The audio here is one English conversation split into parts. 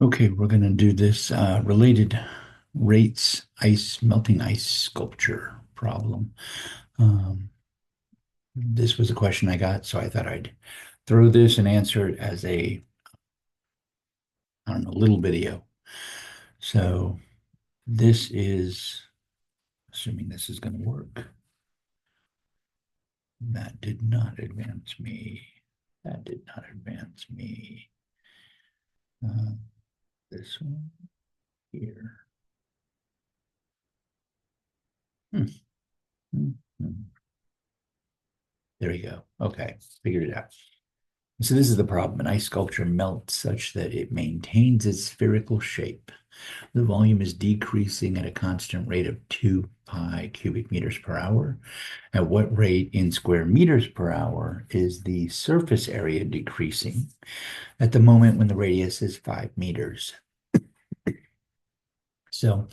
Okay, we're going to do this related rates melting ice sculpture problem. Um, this was a question I got, so I thought I'd throw this and answer it as I don't know, little video. So this is, assuming this is going to work. That did not advance me. That did not advance me. Uh, this one here. Hmm, hmm, hmm. There we go. Okay, figured it out. So this is the problem. An ice sculpture melts such that it maintains its spherical shape. The volume is decreasing at a constant rate of 2 pi cubic meters per hour. At what rate in square meters per hour is the surface area decreasing at the moment when the radius is 5 meters? So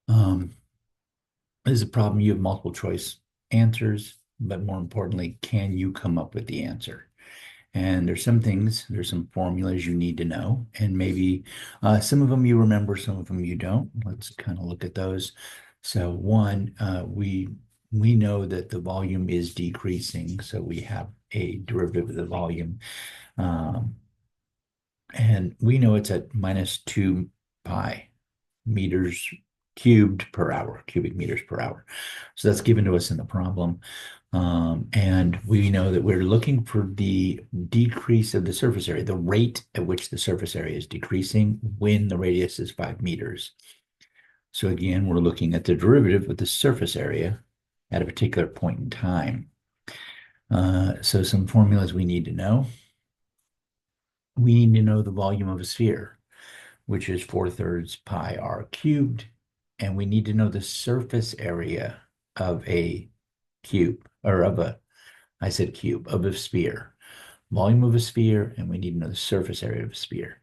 um, this is a problem. You have multiple choice answers, but more importantly, can you come up with the answer? And there's some formulas you need to know, and maybe some of them you remember, some of them you don't. Let's kind of look at those. So one, we know that the volume is decreasing, so we have a derivative of the volume, um, and we know it's at minus 2 pi meters cubed per hour, cubic meters per hour. So that's given to us in the problem. And we know that we're looking for the decrease of the surface area, the rate at which the surface area is decreasing when the radius is 5 meters. So again, we're looking at the derivative of the surface area at a particular point in time. So some formulas we need to know. We need to know the volume of a sphere, which is 4/3 pi r cubed. And we need to know the surface area of a cube, or of a, I said cube, of a sphere. Volume of a sphere, and we need to know the surface area of a sphere,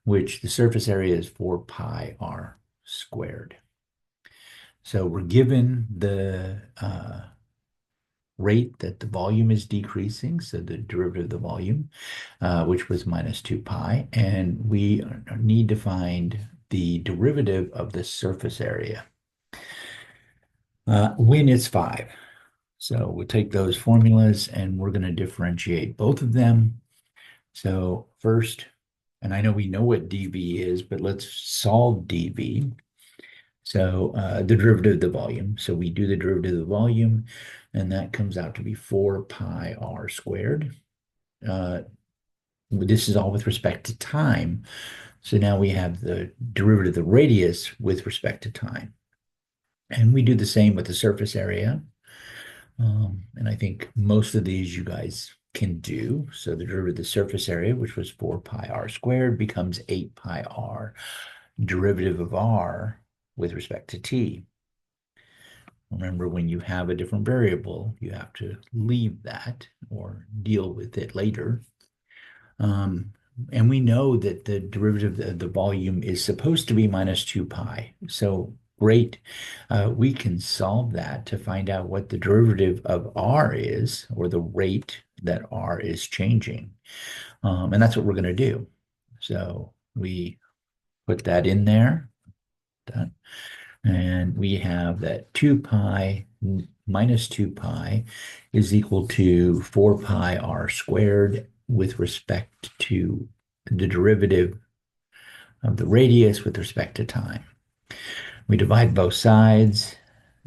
which the surface area is 4 pi r squared. So we're given the rate that the volume is decreasing, so the derivative of the volume, which was minus 2 pi, and we need to find the derivative of the surface area when it's 5. So we'll take those formulas and we're going to differentiate both of them. So first, and I know we know what dV is, but let's solve dV. So the derivative of the volume. So we do the derivative of the volume, and that comes out to be 4 pi r squared. Uh, this is all with respect to time. So now we have the derivative of the radius with respect to time. And we do the same with the surface area. And I think most of these you guys can do. So the derivative of the surface area, which was 4 pi r squared, becomes 8 pi r derivative of r with respect to t. Remember, when you have a different variable, you have to leave that or deal with it later. And we know that the derivative of the volume is supposed to be minus 2 pi. So great. We can solve that to find out what the derivative of r is, or the rate that r is changing. And that's what we're going to do. So we put that in there. That, and we have that 2 pi minus 2 pi is equal to 4 pi r squared with respect to the derivative of the radius with respect to time. We divide both sides,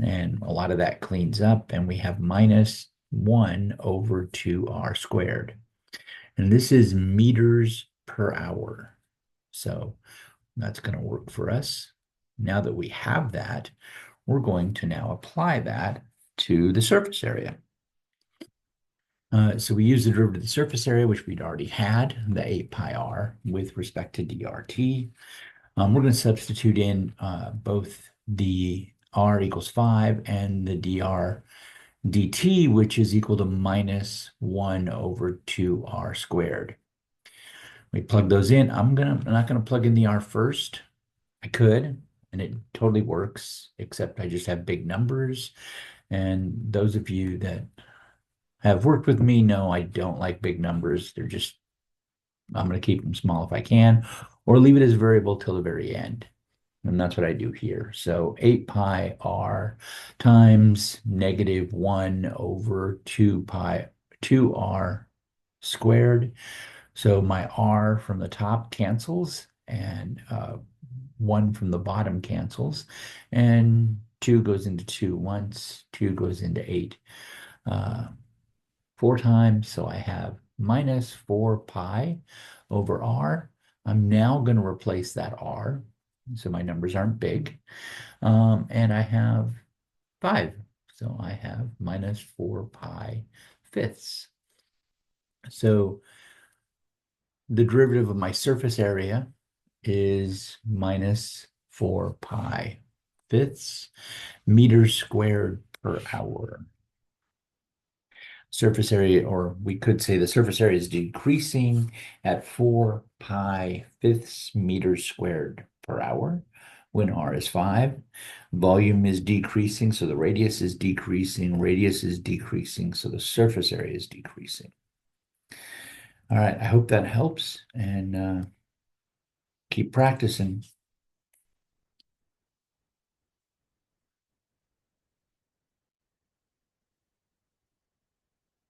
and a lot of that cleans up, and we have minus 1 over 2r squared. And this is meters per hour. So that's going to work for us. Now that we have that, we're going to now apply that to the surface area. So we use the derivative of the surface area, which we'd already had, the 8 pi r, with respect to dRt. We're going to substitute in both the r equals 5 and the dr dt, which is equal to minus 1 over 2r squared. We plug those in. I'm not going to plug in the r first. I could, and it totally works, except I just have big numbers. And those of you that have worked with me know I don't like big numbers. I'm going to keep them small if I can. or leave it as variable till the very end. And that's what I do here. So 8 pi r times negative 1 over 2 pi 2r squared. So my r from the top cancels and 1 from the bottom cancels. And 2 goes into 2 once, 2 goes into 8 uh, 4 times. So I have minus 4 pi over r. I'm now going to replace that r, so my numbers aren't big. And I have 5. So I have minus 4 pi fifths. So the derivative of my surface area is minus 4 pi fifths meters squared per hour. Surface area, or we could say the surface area is decreasing at 4 pi fifths meters squared per hour when r is 5. Volume is decreasing, so the radius is decreasing. Radius is decreasing, so the surface area is decreasing. All right, I hope that helps, and keep practicing.